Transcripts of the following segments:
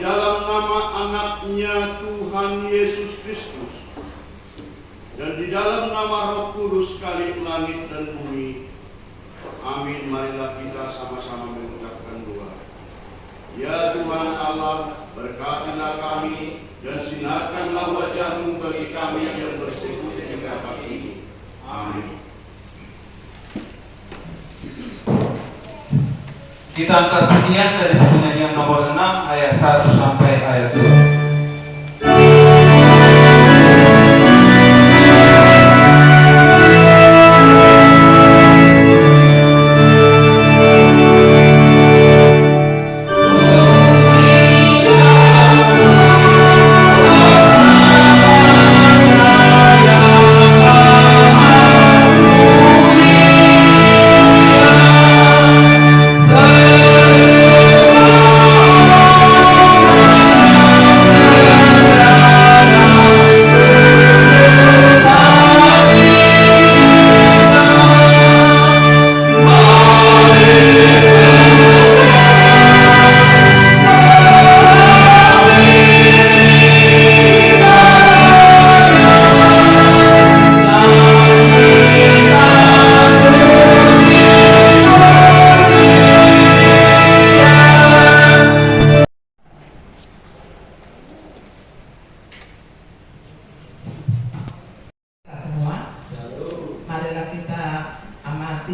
dalam nama anaknya Tuhan Yesus Kristus dan di dalam nama Roh Kudus sekali langit dan bumi. Amin. Marilah kita sama-sama mengucapkan doa. Ya Tuhan Allah, berkatilah kami dan sinarkanlah wajah-Mu bagi kami yang bersekutu di tempat ini. Amin. Kita angkat pujian dari buku nyanyian nomor 6 ayat 1 sampai ayat 2.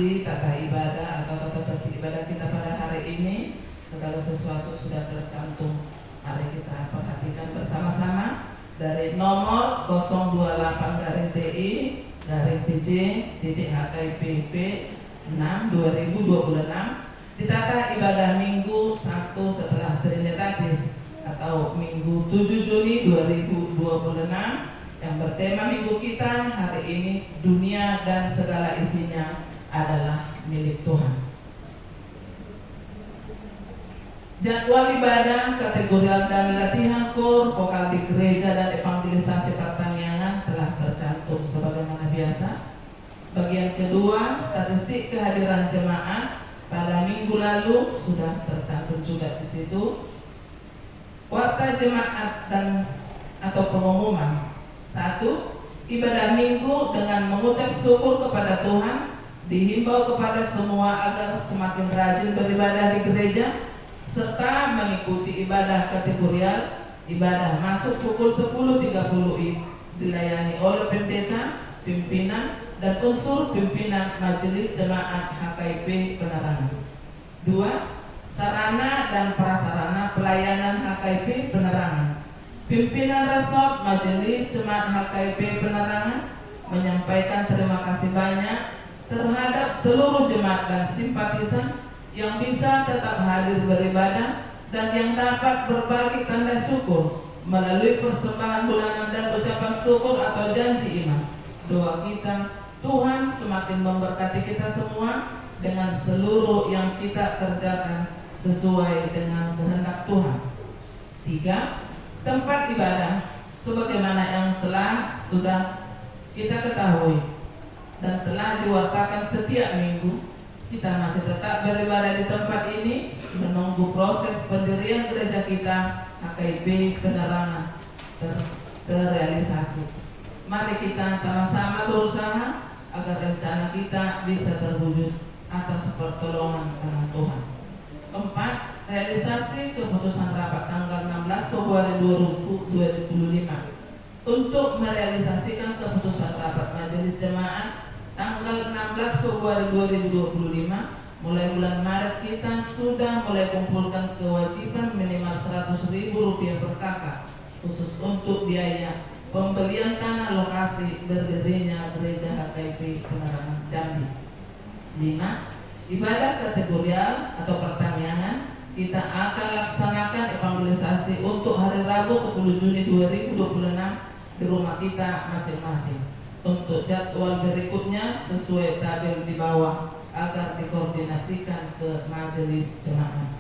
Tata ibadah atau tata tertib ibadah kita pada hari ini. Segala sesuatu sudah tercantum. Mari kita perhatikan bersama-sama dari nomor 021-TI-PJ-HKIPP 6/2026 ditata ibadah Minggu Sabtu setelah Trinitatis atau Minggu 7 Juni 2026 yang bertema minggu kita hari ini, dunia dan segala isinya adalah milik Tuhan. Jadwal ibadah, kategorial dan latihan kor, vokal di gereja dan evangelisasi pertanian telah tercantum sebagaimana biasa. Bagian kedua, statistik kehadiran jemaat pada minggu lalu sudah tercantum juga di situ. Warta jemaat dan atau pengumuman. 1. Ibadah minggu dengan mengucap syukur kepada Tuhan. Dihimbau kepada semua agar semakin rajin beribadah di gereja serta mengikuti ibadah kategorial. Ibadah masuk pukul 10.30 dilayani oleh pendeta, pimpinan, dan unsur pimpinan Majelis Jemaat HKIP Penerangan. 2. Sarana dan prasarana pelayanan HKIP Penerangan. Pimpinan resort Majelis Jemaat HKIP Penerangan menyampaikan terima kasih banyak terhadap seluruh jemaat dan simpatisan yang bisa tetap hadir beribadah dan yang dapat berbagi tanda syukur melalui persembahan bulanan dan ucapan syukur atau janji iman. Doa kita, Tuhan semakin memberkati kita semua dengan seluruh yang kita kerjakan sesuai dengan kehendak Tuhan. 3. Tempat ibadah sebagaimana yang telah sudah kita ketahui dan telah diwartakan setiap minggu, kita masih tetap beribadah di tempat ini menunggu proses pendirian gereja kita HKIP Penerangan terrealisasi. Mari kita sama-sama berusaha agar rencana kita bisa terwujud atas pertolongan tangan Tuhan. 4. Realisasi keputusan rapat tanggal 16 Februari 2025 untuk merealisasikan keputusan rapat Majelis Jemaat tanggal 16 Februari 2025, mulai bulan Maret kita sudah mulai kumpulkan kewajiban minimal Rp100.000 per kakak khusus untuk biaya pembelian tanah lokasi berdirinya gereja HKIP Penerangan Jambi. 5. Ibadah kategorial atau pertanian kita akan laksanakan evangelisasi untuk hari Rabu 10 Juni 2026 di rumah kita masing-masing. Untuk jadwal berikutnya sesuai tabel di bawah agar dikoordinasikan ke majelis jemaat.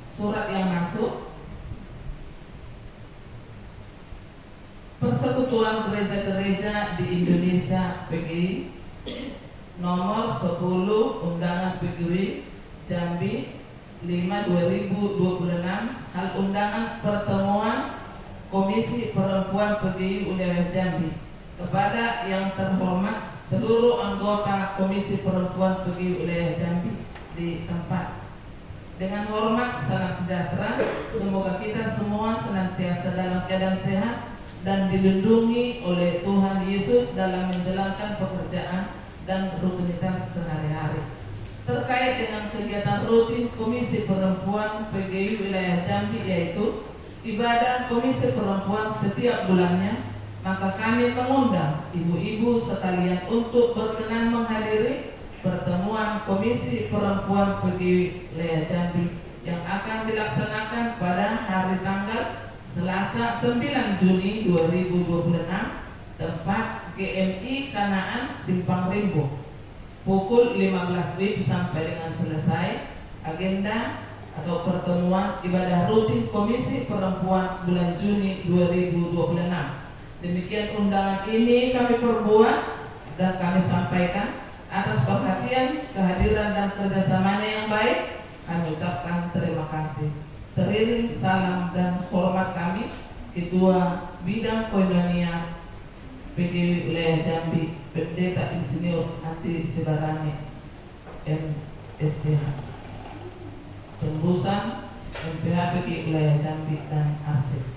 Surat yang masuk. Persekutuan Gereja-Gereja di Indonesia PGI nomor 10 Undangan PGI Jambi 5/2026 hal dan undangan pertemuan Komisi Perempuan PGI Wilayah Jambi. Kepada yang terhormat seluruh anggota Komisi Perempuan PGI Wilayah Jambi di tempat. Dengan hormat, salam sejahtera. Semoga kita semua senantiasa dalam keadaan sehat dan dilindungi oleh Tuhan Yesus dalam menjalankan pekerjaan dan rutinitas sehari-hari. Terkait dengan kegiatan rutin Komisi Perempuan PGI Wilayah Jambi, yaitu ibadah Komisi Perempuan setiap bulannya, maka kami mengundang ibu-ibu sekalian untuk berkenan menghadiri pertemuan Komisi Perempuan PGI Wilayah Jambi yang akan dilaksanakan pada hari tanggal Selasa 9 Juni 2026, tempat GMI Kanaan Simpang Rimbo, pukul 15 WIB sampai dengan selesai. Agenda atau pertemuan ibadah rutin Komisi Perempuan bulan Juni 2026. Demikian undangan ini kami perbuat dan kami sampaikan. Atas perhatian, kehadiran dan kerjasamanya yang baik, kami ucapkan terima kasih. Teriring salam dan hormat kami, Ketua Bidang Koinonia PGI Wilayah Jambi, Pendeta Insinyur Andi Sibarani, MSTH. Tembusan MPH PGI Wilayah Jambi dan Arsip.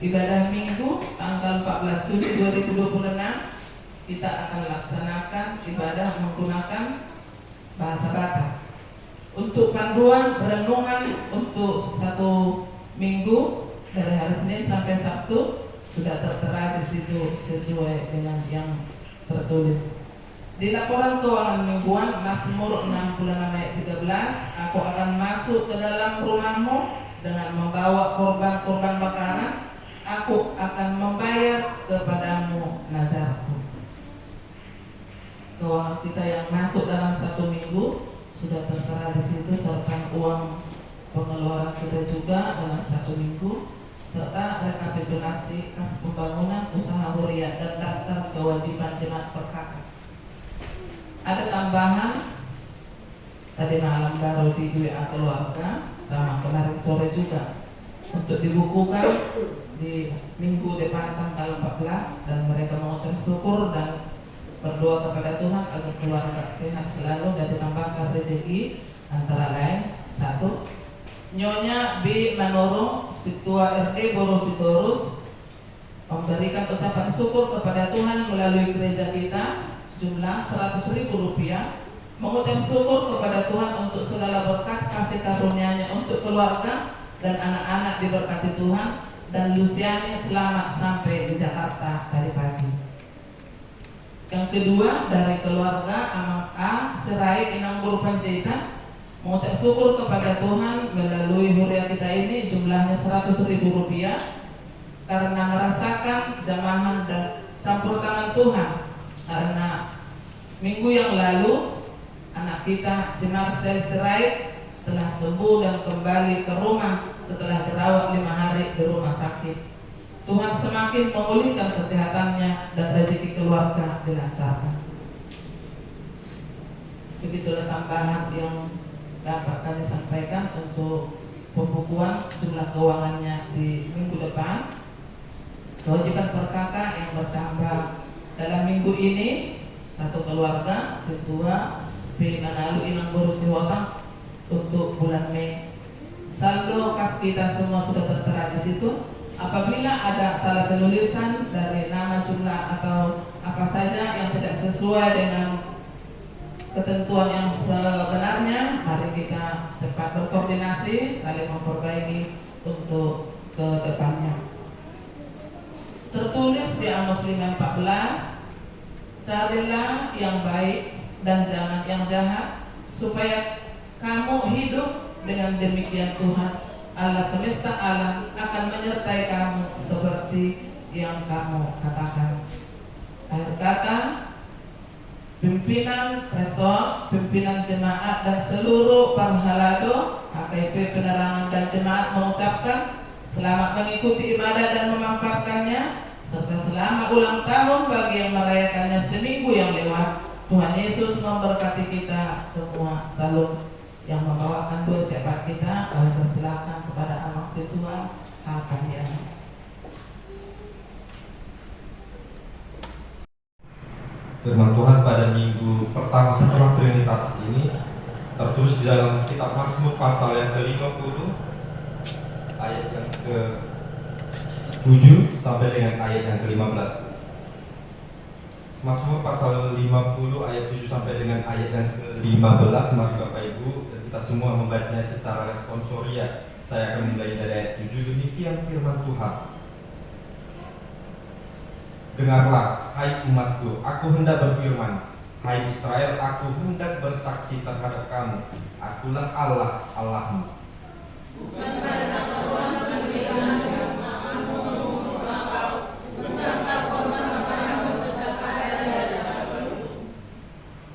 Ibadah Minggu tanggal 14 Juni 2026 kita akan laksanakan ibadah menggunakan bahasa Batak. Untuk panduan renungan untuk 1 minggu dari hari Senin sampai Sabtu sudah tertera di situ sesuai dengan yang tertulis. Di laporan keuangan mingguan Mazmur 66 ayat 13, aku akan masuk ke dalam rumahmu dengan membawa korban-korban bakaran. Aku akan membayar kepadamu nazarku. Keuangan kita yang masuk dalam 1 minggu sudah tertera di situ, serta uang pengeluaran kita juga dalam 1 minggu, serta rekapitulasi kas pembangunan usaha huriat dan daftar kewajiban jemaat perkaka. Ada tambahan tadi malam baru di WA keluarga sama kemarin sore juga untuk dibukukan di minggu depan tanggal 14, dan mereka mengucap syukur dan berdoa kepada Tuhan agar keluarga sehat selalu dan ditambahkan rezeki, antara lain 1. Nyonya B. Manoro, Situa RD Boro Sitorus, memberikan ucapan syukur kepada Tuhan melalui gereja kita jumlah Rp100.000, mengucap syukur kepada Tuhan untuk segala berkat kasih karunia-Nya untuk keluarga dan anak-anak diberkati Tuhan, dan Luciani selamat sampai di Jakarta tadi pagi. Yang kedua, dari keluarga Amang A. Serai Inang Guru Panjaitan, mengucap syukur kepada Tuhan melalui huria kita ini jumlahnya Rp100.000 karena merasakan jamahan dan campur tangan Tuhan, karena minggu yang lalu anak kita si Marcel Serai telah sembuh dan kembali ke rumah setelah dirawat 5 hari di rumah sakit. Tuhan semakin memulihkan kesehatannya dan rezeki keluarga dilancarkan. Begitulah tambahan yang dapat kami sampaikan untuk pembukuan jumlah keuangannya di minggu depan. Kewajiban perkaka yang bertambah dalam minggu ini, 1 keluarga Situa B. Manalu Inang Boru Siwotang untuk bulan Mei. Saldo kas kita semua sudah tertera di situ. Apabila ada salah penulisan dari nama, jumlah atau apa saja yang tidak sesuai dengan ketentuan yang sebenarnya, mari kita cepat berkoordinasi, saling memperbaiki untuk ke depannya. Tertulis di Amos 5:14, carilah yang baik dan jangan yang jahat, supaya kamu hidup. Dengan demikian Tuhan Allah semesta alam akan menyertai kamu seperti yang kamu katakan. Akhir kata, pimpinan resort, pimpinan jemaat dan seluruh parhalado, HKP Penerangan dan Jemaat mengucapkan selamat mengikuti ibadah dan memaparkannya, serta selamat ulang tahun bagi yang merayakannya seminggu yang lewat. Tuhan Yesus memberkati kita semua. Salam. Yang membawakan doa syafaat kita, kami persilakan kepada Amak Tuhan Hakanian. Firman Tuhan pada minggu pertama setelah Trinitatis ini tertulis di dalam kitab Mazmur pasal yang ke-50 ayat yang ke-7 sampai dengan ayat yang ke-15. Mazmur pasal 50 ayat 7 sampai dengan ayat yang ke-15. Mari Bapak Ibu dan kita semua membacanya secara responsoria. Saya akan mulai dari ayat 7. Demikian firman Tuhan. Dengarlah, hai umatku, aku hendak berfirman. Hai Israel, aku hendak bersaksi terhadap kamu. Akulah Allah, Allahmu. Bukan karena korban sembilan yang kamu mengutuk engkau, bukankah korban makanan tetap ada di hadapanmu?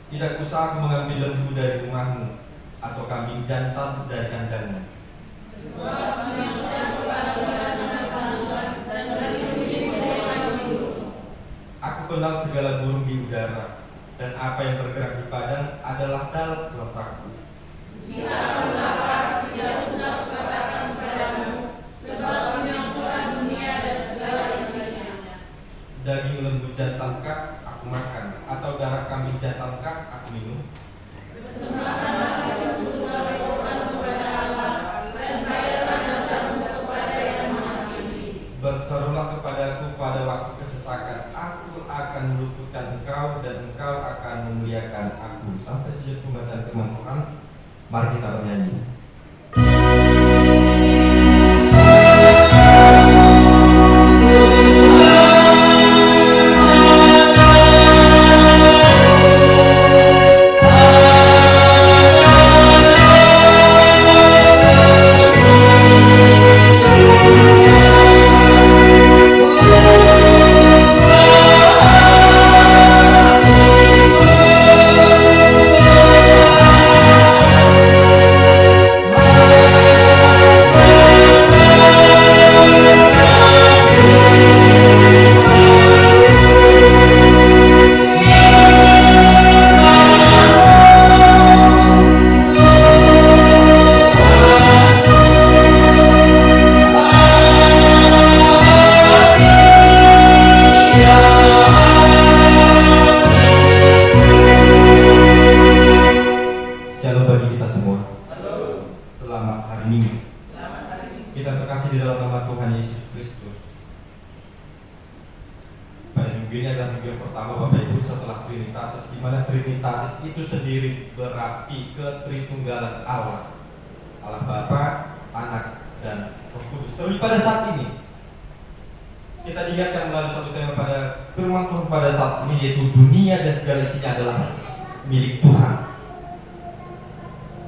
Tidak usah aku mengambil lembu dari rumahmu, atau kambing jantan dari kandangmu. Sebab yang selalu dengan tanggungan dan dari bunyi yang hidup. Aku kenal segala burung di udara, dan apa yang bergerak di padang adalah dalam kuasaku. Jika aku lapar, tidak usah kukatakan padamu, sebab menyangkulah dunia dan segala isinya. Daging lembu jantankah aku makan, atau darah kambing jantankah aku minum? Persembahkanlah sesuatu sebagai korban kepada Allah, dan bayarlah dasarmu kepada Yang Maha Tinggi. Berserulah kepadaku pada waktu kesesakan, aku akan meluputkan engkau dan engkau akan memuliakan aku. Sampai sejauh pembacaan firman Tuhan, mari kita bernyanyi. Yaitu dunia dan segala isinya adalah milik Tuhan.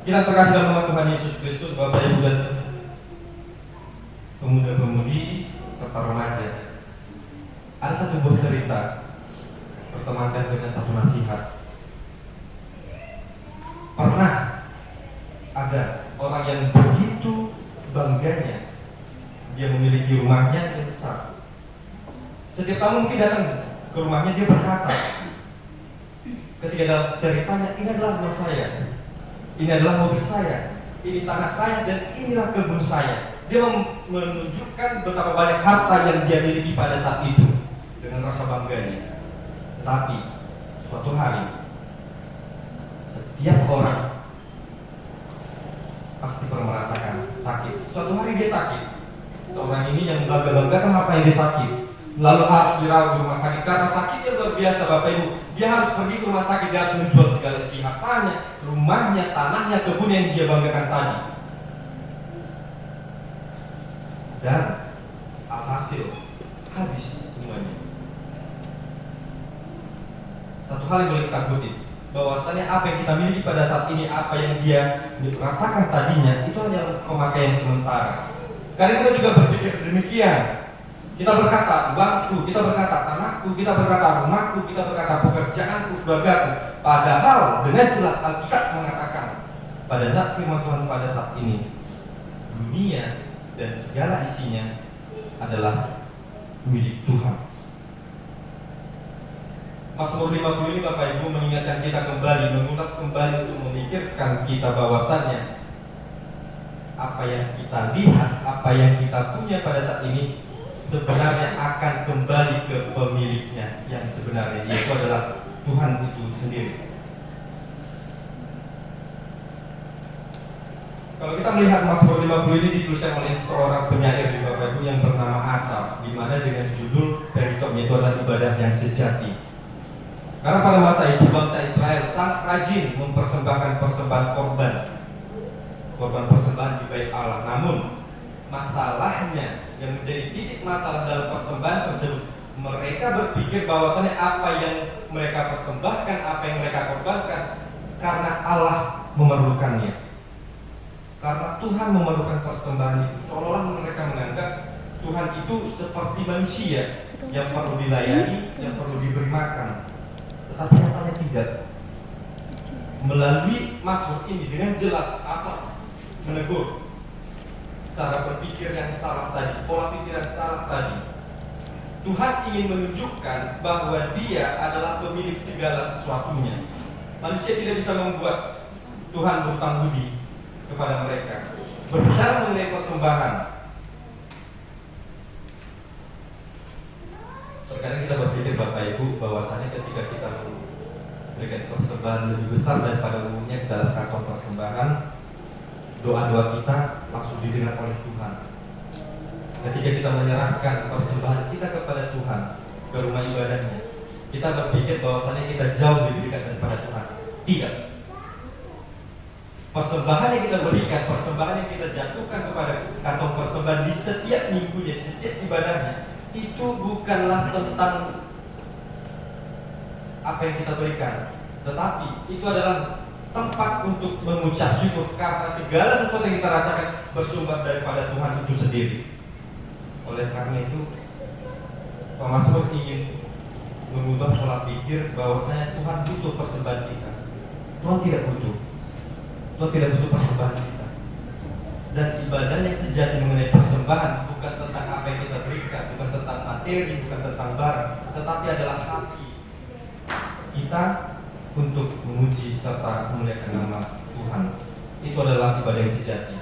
Kita terkasih dalam nama Tuhan Yesus Kristus, Bapak Ibu dan pemuda-pemudi serta remaja. Ada satu buah cerita bertemankan dengan satu nasihat. Pernah ada orang yang begitu bangganya dia memiliki rumahnya yang besar. Setiap tamu mungkin datang ke rumahnya, dia berkata ketika dalam ceritanya, ini adalah rumah saya, ini adalah mobil saya, ini tanah saya, dan inilah kebun saya. Dia menunjukkan betapa banyak harta yang dia miliki pada saat itu dengan rasa bangganya. Tetapi suatu hari setiap orang pasti pernah merasakan sakit. Suatu hari dia sakit. Seorang ini yang bangga-banggakan harta yang dia sakit, lalu harus dirawat di rumah sakit karena sakitnya luar biasa, Bapak Ibu. Dia harus pergi ke rumah sakit, dia harus menjual segala isi hartanya, rumahnya, tanahnya, kebun yang dia banggakan tadi. Dan alhasil habis semuanya. Satu hal yang boleh kita kutip, bahwasanya apa yang kita miliki pada saat ini, apa yang dia rasakan tadinya, itu hanya pemakaian sementara. Karena kita juga berpikir demikian. Kita berkata uangku, kita berkata tanahku, kita berkata rumahku, kita berkata pekerjaanku, keluargaku. Padahal dengan jelas Alkitab mengatakan pada saat firman Tuhan pada saat ini, dunia dan segala isinya adalah milik Tuhan. Mazmur 50 ini Bapak Ibu mengingatkan kita kembali, mengulas kembali untuk memikirkan kita bahwasannya apa yang kita lihat, apa yang kita punya pada saat ini sebenarnya akan kembali ke pemiliknya yang sebenarnya, yaitu adalah Tuhan itu sendiri. Kalau kita melihat Mazmur 50 ini dituliskan oleh seorang penyair di Bapak Ibu yang bernama Asaf, di mana dengan judul perikopnya itu adalah ibadah yang sejati. Karena pada masa itu bangsa Israel sangat rajin mempersembahkan persembahan korban persembahan di bait Allah. Namun masalahnya yang menjadi titik masalah dalam persembahan tersebut, mereka berpikir bahwasannya apa yang mereka persembahkan, apa yang mereka korbankan karena Allah memerlukannya, karena Tuhan memerlukan persembahan itu. Seolah-olah mereka menganggap Tuhan itu seperti manusia yang perlu dilayani, yang perlu diberi makan. Tetapi nyatanya tidak. Melalui Mazmur ini dengan jelas Asaf menegur cara berpikir yang salah tadi, pola pikir yang salah tadi. Tuhan ingin menunjukkan bahwa Dia adalah pemilik segala sesuatunya. Manusia tidak bisa membuat Tuhan berhutang budi kepada mereka. Berbicara mengenai persembahan, terkadang kita berpikir Bapak Ibu bahwasanya ketika kita memberikan persembahan lebih besar daripada umumnya ke dalam kantong persembahan, doa-doa kita langsung didengar oleh Tuhan. Ketika kita menyerahkan persembahan kita kepada Tuhan ke rumah ibadahnya, kita berpikir bahwasanya kita jauh lebih dekat daripada Tuhan. Tidak. Persembahan yang kita berikan, persembahan yang kita jatuhkan kepada kantong persembahan di setiap minggunya, setiap ibadahnya, itu bukanlah tentang apa yang kita berikan, tetapi itu adalah tempat untuk mengucap syukur karena segala sesuatu yang kita rasakan bersumber daripada Tuhan itu sendiri. Oleh karena itu, Mazmur ingin mengubah pola pikir bahwasanya Tuhan butuh persembahan kita. Tuhan tidak butuh. Tuhan tidak butuh persembahan kita. Dan ibadah yang sejati mengenai persembahan bukan tentang apa yang kita berikan, bukan tentang materi, bukan tentang barang, tetapi adalah hati kita untuk memuji serta memuliakan nama Tuhan. Itu adalah ibadah yang sejati.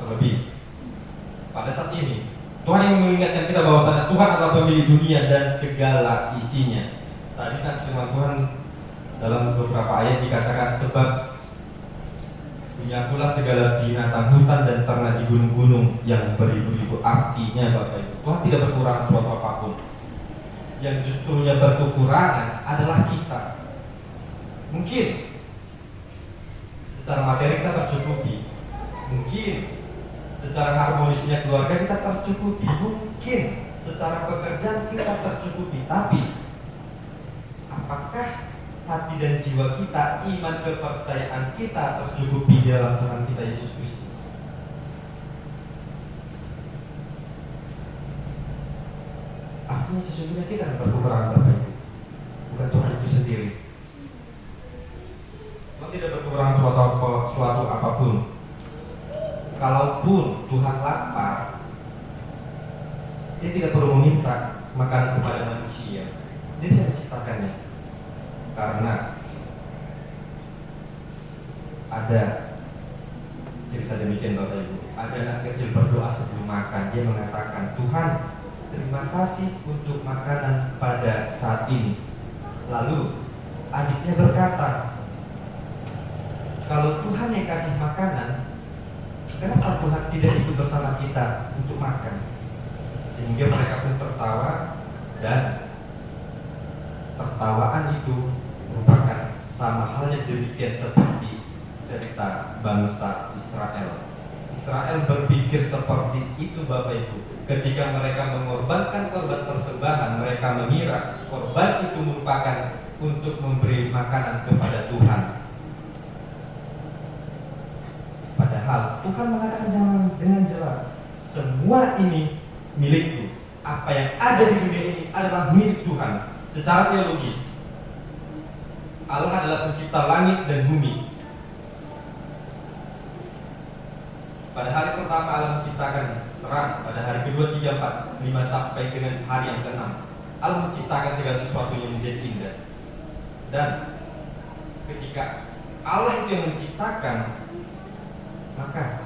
Terlebih pada saat ini Tuhan ingin mengingatkan kita bahwasanya Tuhan adalah pemilik dunia dan segala isinya. Tadi kan firman Tuhan dalam beberapa ayat dikatakan, sebab punyakulah segala binatang hutan dan ternak di gunung-gunung yang beribu-ribu. Artinya Bapak Ibu, Tuhan tidak berkurang suatu apapun. Yang justrunya berkekurangan adalah kita. Mungkin secara materi kita tercukupi, mungkin secara harmonisnya keluarga kita tercukupi, mungkin secara pekerjaan kita tercukupi. Tapi apakah hati dan jiwa kita, iman kepercayaan kita tercukupi di dalam Tuhan kita Yesus Kristus? Artinya sesungguhnya kita akan berkekurangan Bapak Ibu, bukan Tuhan itu sendiri. Tuhan tidak berkekurangan suatu apapun. Kalaupun Tuhan lapar, Dia tidak perlu meminta makanan kepada manusia. Dia bisa menciptakannya. Karena ada cerita demikian Bapak Ibu. Ada anak kecil berdoa sebelum makan. Dia mengatakan, Tuhan, terima kasih untuk makanan pada saat ini. Lalu adiknya berkata, kalau Tuhan yang kasih makanan, kenapa Tuhan tidak ikut bersama kita untuk makan? Sehingga mereka pun tertawa, dan tertawaan itu merupakan sama halnya demikian seperti cerita bangsa Israel. Israel berpikir seperti itu Bapak Ibu. Ketika mereka mengorbankan korban persembahan, mereka mengira korban itu merupakan untuk memberi makanan kepada Tuhan. Padahal Tuhan mengatakan dengan jelas, semua ini milikku. Apa yang ada di dunia ini adalah milik Tuhan. Secara teologis, Allah adalah pencipta langit dan bumi. Pada hari pertama Allah menciptakan terang, pada hari kedua, 3, 4, 5 sampai dengan hari yang ke-6 Allah menciptakan segala sesuatunya menjadi indah. Dan ketika Allah itu yang menciptakan, maka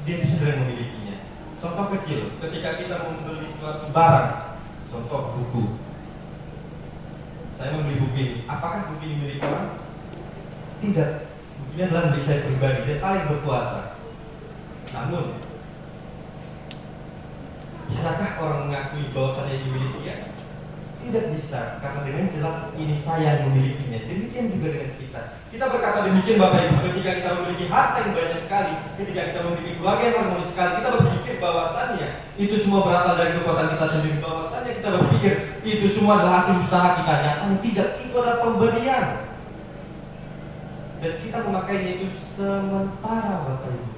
Dia itu sudah memilikinya. Contoh kecil, ketika kita membeli suatu barang, contoh buku. Saya membeli buku ini, apakah buku ini milik orang? Tidak. Buku ini adalah milik saya pribadi dan saling berkuasa. Namun, bisakah orang mengakui bahwasannya ini milik dia? Tidak bisa, karena dengan jelas ini saya yang memilikinya. Demikian juga dengan kita. Kita berkata demikian Bapak Ibu, ketika kita memiliki harta yang banyak sekali, ketika kita memiliki keluarga yang harmonis sekali, kita berpikir bahwasannya itu semua berasal dari kekuatan kita sendiri. Bahwasannya kita berpikir itu semua adalah hasil usaha kita. Nyatanya tidak, itu adalah pemberian. Dan kita memakainya itu sementara Bapak Ibu.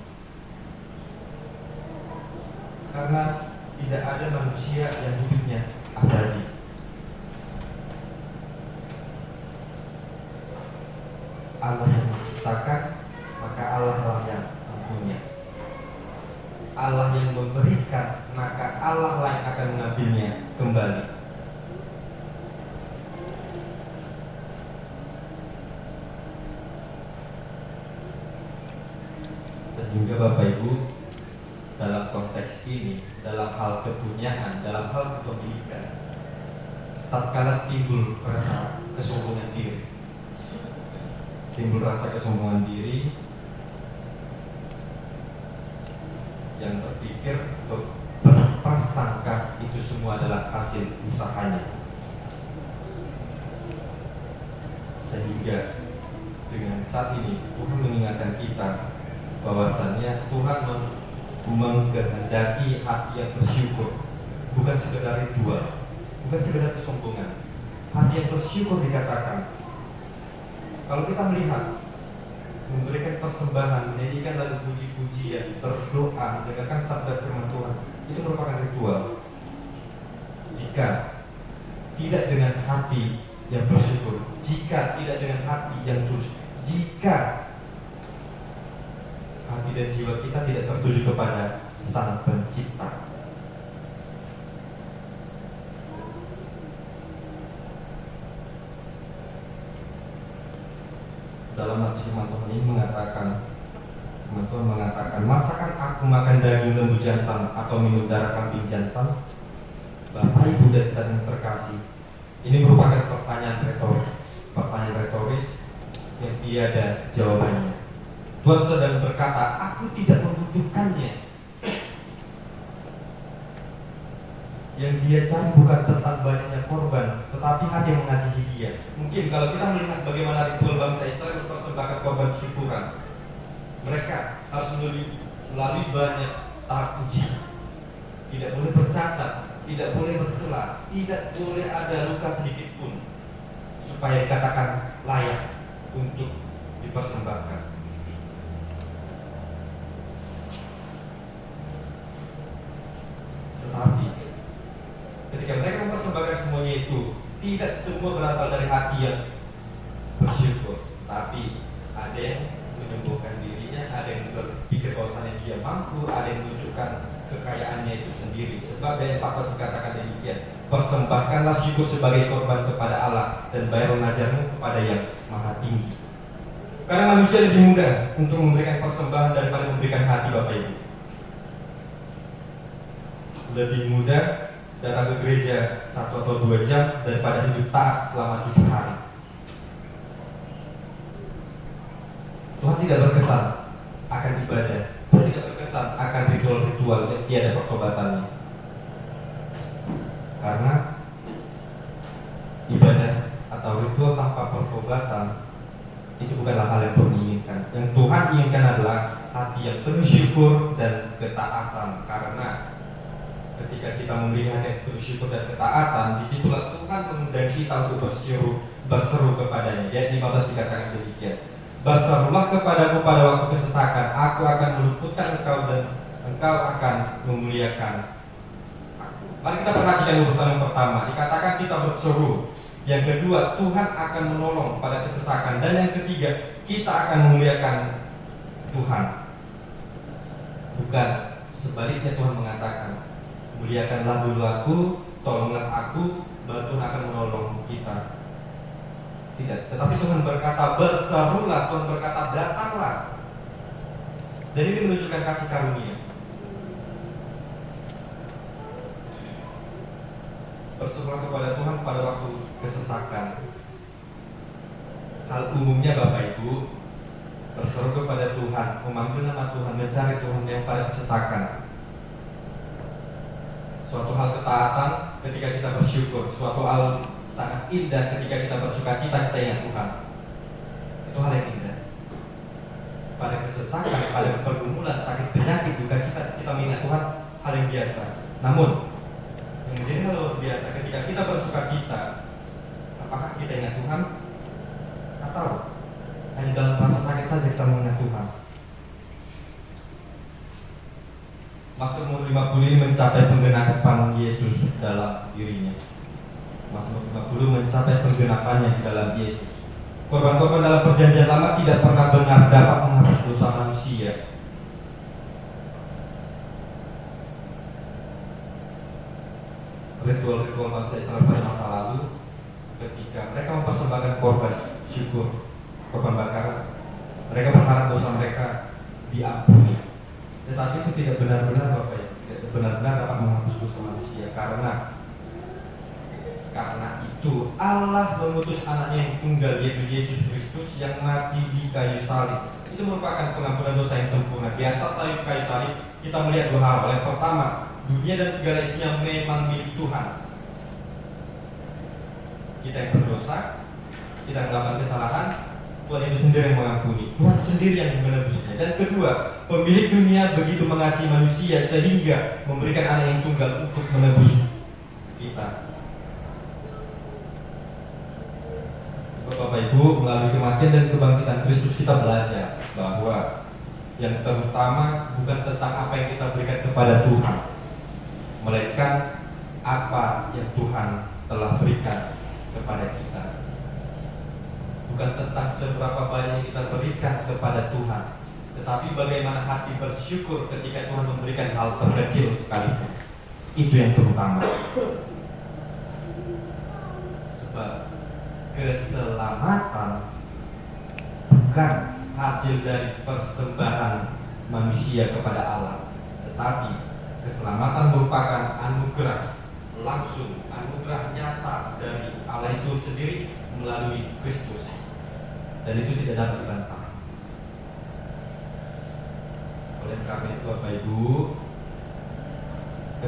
Karena tidak ada manusia yang hidupnya abadi. Allah yang menciptakan, maka Allah lah yang mempunyai. Allah yang memberikan, maka Allah lah yang akan mengambilnya kembali. Sehingga Bapak Ibu, dalam konteks ini, dalam hal kepunyaan, dalam hal kepemilikan, tatkala timbul rasa kesombongan diri, yang berpikir, berprasangka itu semua adalah hasil usahanya. Sehingga dengan saat ini Tuhan mengingatkan kita bahwasannya Tuhan mengkehendaki hati yang bersyukur, bukan sekedar ritual, bukan sekedar kesombongan. Hati yang bersyukur dikatakan. Kalau kita melihat memberikan persembahan, menyanyikan lagu puji-pujian, berdoa, mendengarkan sabda firman Tuhan, itu merupakan ritual. Jika tidak dengan hati yang bersyukur, jika tidak dengan hati yang tulus, jika hati dan jiwa kita tidak tertuju kepada Sang Pencipta, dalam nats firman Tuhan ini mengatakan, masakan aku makan daging lembu jantan atau minum darah kambing jantan? Bapak Ibu dan kita yang terkasih, ini merupakan pertanyaan retoris yang tiada jawabannya. Tuhan sedang berkata, aku tidak membutuhkannya. Yang dia cari bukan tentang banyaknya korban, tetapi hati yang mengasihi dia. Mungkin kalau kita melihat bagaimana ritual bangsa Israel mempersembahkan korban syukuran, mereka harus melalui banyak tahap uji. Tidak boleh bercacat, tidak boleh bercela, tidak boleh ada luka sedikit pun, supaya dikatakan layak untuk dipersembahkan. Tetapi ketika mereka mempersembahkan semuanya itu, tidak semua berasal dari hati yang bersyukur, tapi ada yang menyembuhkan dirinya, ada yang berpikir bahwasannya dia mampu, ada yang menunjukkan kekayaannya itu sendiri. Sebab ayat 14 dikatakan demikian, persembahkanlah syukur sebagai korban kepada Allah dan bayar mengajarmu kepada yang maha tinggi. Karena manusia lebih mudah untuk memberikan persembahan daripada memberikan hati, Bapak Ibu. Lebih mudah datang ke gereja 1 atau 2 jam daripada hidup taat selama 7 hari. Tuhan tidak berkesan akan ibadah, Tuhan tidak berkesan akan ritual-ritual yang tiada pertobatannya. Karena ibadah atau ritual tanpa pertobatan itu bukanlah hal yang Tuhan inginkan. Yang Tuhan inginkan adalah hati yang penuh syukur dan ketaatan. Karena ketika kita melihat yang penuh syukur dan ketaatan, disitulah Tuhan mengundang kita untuk berseru kepadanya. Ayat 15 dikatakan demikian, berserulah kepadaku pada waktu kesesakan, aku akan meluputkan engkau dan Engkau akan memuliakan aku. Mari kita perhatikan urutan yang pertama. Dikatakan kita berseru. Yang kedua, Tuhan akan menolong pada kesesakan. Dan yang ketiga, kita akan memuliakan Tuhan. Bukan sebaliknya, Tuhan mengatakan, muliakanlah dulu aku, tolonglah aku, baru Tuhan akan menolong kita. Tidak, tetapi Tuhan berkata berserulah, Tuhan berkata datanglah. Dan ini menunjukkan kasih karunia. Berserulah kepada Tuhan pada waktu kesesakan. Hal umumnya Bapak Ibu, berseru kepada Tuhan, memanggil nama Tuhan, mencari Tuhan yang pada kesesakan. Suatu hal ketaatan ketika kita bersyukur, suatu hal sangat indah ketika kita bersukacita, kita ingat Tuhan. Itu hal yang indah. Pada kesesakan, pada pergumulan, sakit, penyakit, duka cita, kita mengingat Tuhan, hal yang biasa. Namun yang menjadi hal luar biasa ketika kita bersukacita, apakah kita ingat Tuhan? Atau hanya dalam rasa sakit saja kita mengingat Tuhan? Mazmur 50 ini mencapai penggenapan Yesus dalam dirinya. Mazmur 50 mencapai penggenapannya di dalam Yesus. Korban-korban dalam perjanjian lama tidak pernah benar dapat menghapus dosa manusia. Ritual-ritual bangsa Israel pada masa lalu, ketika mereka mempersembahkan korban syukur, korban bakaran, mereka berharap dosa mereka diampuni. Tetapi itu tidak benar-benar Bapak ya, tidak benar-benar dapat menghapus dosa manusia. Karena itu Allah mengutus anaknya yang tunggal, yaitu Yesus Kristus, yang mati di kayu salib. Itu merupakan pengampunan dosa yang sempurna. Di atas kayu salib kita melihat dua hal. Yang pertama, dunia dan segala isinya memang milik Tuhan. Kita yang berdosa, kita yang melakukan kesalahan, Tuhan itu sendiri yang mengampuni, Tuhan sendiri yang menebusnya. Dan kedua, pemilik dunia begitu mengasihi manusia sehingga memberikan anak yang tunggal untuk menebus kita. Sebab Bapak Ibu, melalui kematian dan kebangkitan Kristus kita belajar bahwa yang terutama bukan tentang apa yang kita berikan kepada Tuhan, melainkan apa yang Tuhan telah berikan kepada kita. Bukan tentang seberapa banyak yang kita berikan kepada Tuhan, tetapi bagaimana hati bersyukur ketika Tuhan memberikan hal terkecil sekalipun. Itu yang terutama. Sebab keselamatan bukan hasil dari persembahan manusia kepada Allah, tetapi keselamatan merupakan anugerah langsung, anugerah nyata dari Allah itu sendiri melalui Kristus, dan itu tidak dapat dibantah. Oleh karena itu Bapak Ibu,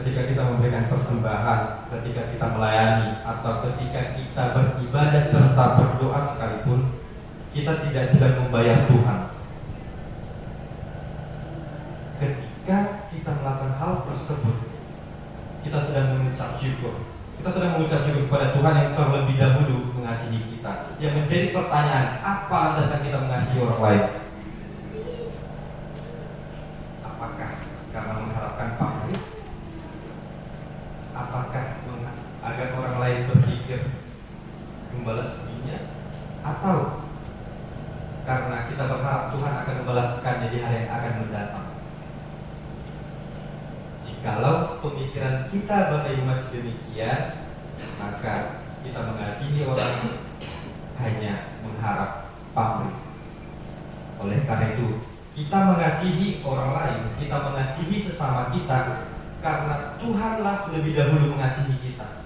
ketika kita memberikan persembahan, ketika kita melayani, atau ketika kita beribadah serta berdoa sekalipun, kita tidak sedang membayar Tuhan. Ketika kita melakukan hal tersebut, kita sedang mengucap syukur. Kita sedang mengucap syukur kepada Tuhan yang terlebih dahulu mengasihi kita. Yang menjadi pertanyaan, apa landasan kita mengasihi orang lain? Apakah karena mengharapkan pamrih? Apakah agar orang lain berpikir membalas budinya? Atau karena kita berharap Tuhan akan membalaskannya di hari yang akan mendatang? Jikalau pemikiran kita Bapak Ibu masih demikian, maka kita mengasihi orang hanya mengharap pamrih. Oleh karena itu, kita mengasihi orang lain, kita mengasihi sesama kita karena Tuhanlah lebih dahulu mengasihi kita.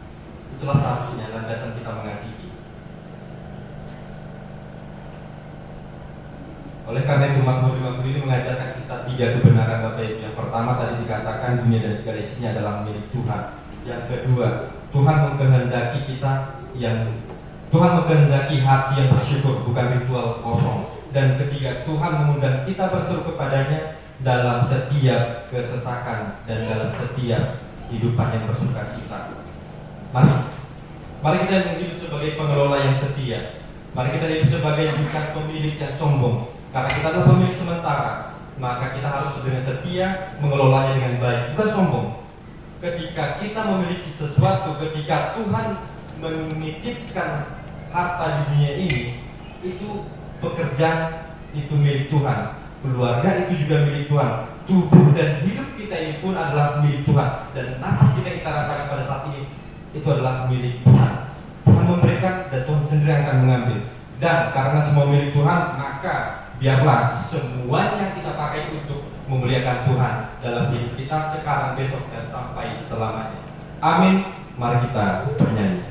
Itulah seharusnya landasan kita mengasihi. Oleh karena itu Mazmur 50 ini mengajarkan kita tiga kebenaran Bapak Ibu. Yang pertama tadi dikatakan dunia dan segala isinya adalah milik Tuhan. Yang kedua, Tuhan mengkehendaki Tuhan mengkehendaki hati yang bersyukur, bukan ritual kosong. Dan ketiga, Tuhan mengundang kita berseru kepadanya dalam setiap kesesakan dan dalam setiap kehidupan yang bersukacita. Mari kita hidup sebagai pengelola yang setia. Mari kita hidup sebagai bukan pemilik yang sombong. Karena kita adalah pemilik sementara, maka kita harus dengan setia mengelolanya dengan baik, bukan sombong. Ketika kita memiliki sesuatu, ketika Tuhan menitipkan harta di dunia ini, itu pekerjaan itu milik Tuhan, keluarga itu juga milik Tuhan, tubuh dan hidup kita ini pun adalah milik Tuhan, dan napas kita rasakan pada saat ini itu adalah milik Tuhan. Tuhan memberikan dan Tuhan sendiri yang akan mengambil. Dan karena semua milik Tuhan, maka biarlah semuanya kita pakai untuk memuliakan Tuhan dalam hidup kita sekarang, besok, dan sampai selamanya. Amin. Mari kita bernyanyi.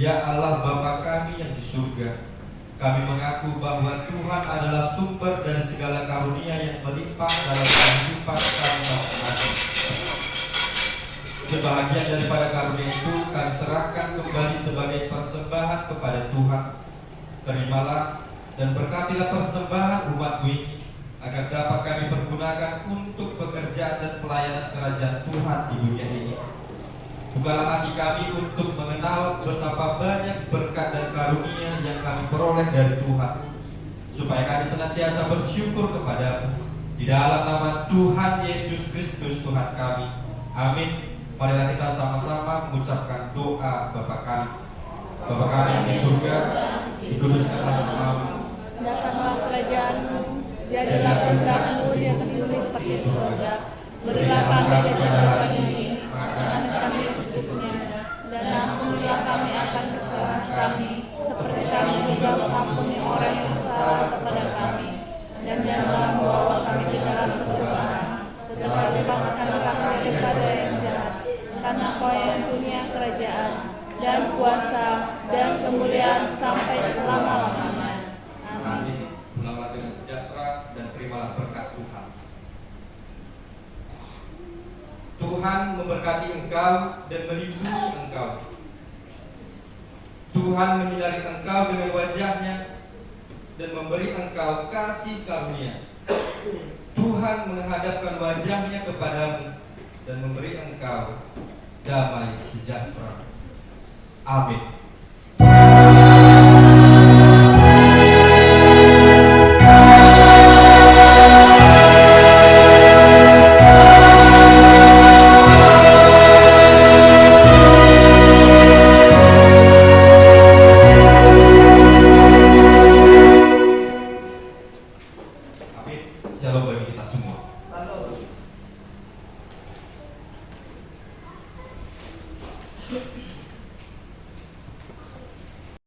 Ya Allah Bapa kami yang di surga, kami mengaku bahwa Tuhan adalah sumber dari segala karunia yang melimpah dalam kehidupan kami masing-masing. Sebahagian daripada karunia itu kami serahkan kembali sebagai persembahan kepada Tuhan. Terimalah dan berkatilah persembahan umat-Mu ini, agar dapat kami pergunakan untuk pekerjaan dan pelayanan kerajaan Tuhan di dunia ini. Bukalah hati kami untuk mengenal betapa banyak berkat dan karunia yang kami peroleh dari Tuhan, supaya kami senantiasa bersyukur kepada-Mu. Di dalam nama Tuhan Yesus Kristus Tuhan kami. Amin. Marilah kita sama-sama mengucapkan doa Bapa kami. Bapa kami yang di surga, dikuduskanlah nama-Mu. Datanglah kerajaan-Mu, jadilah kehendak-Mu di atas bumi seperti di surga. Berilah kami rezeki kami ini, makanan kami secukupnya, dan ampunilah kami akan kesalahan kami, seperti kami juga mengampuni orang yang bersalah kepada kami. Dan janganlah membawa kami ke dalam pencobaan, tetapi bebaskanlah kami daripada yang jahat. Karena Kau yang punya kerajaan dan kuasa dan kemuliaan sampai selama-lamanya. Amin. Pulanglah dengan sejahtera dan terimalah berkat Tuhan. Tuhan memberkati engkau dan melindungi engkau. Tuhan menyinari engkau dengan wajah-Nya dan memberi engkau kasih karunia. Tuhan menghadapkan wajah-Nya kepadamu dan memberi engkau damai sejahtera. Amin. jauh bagi kita semua.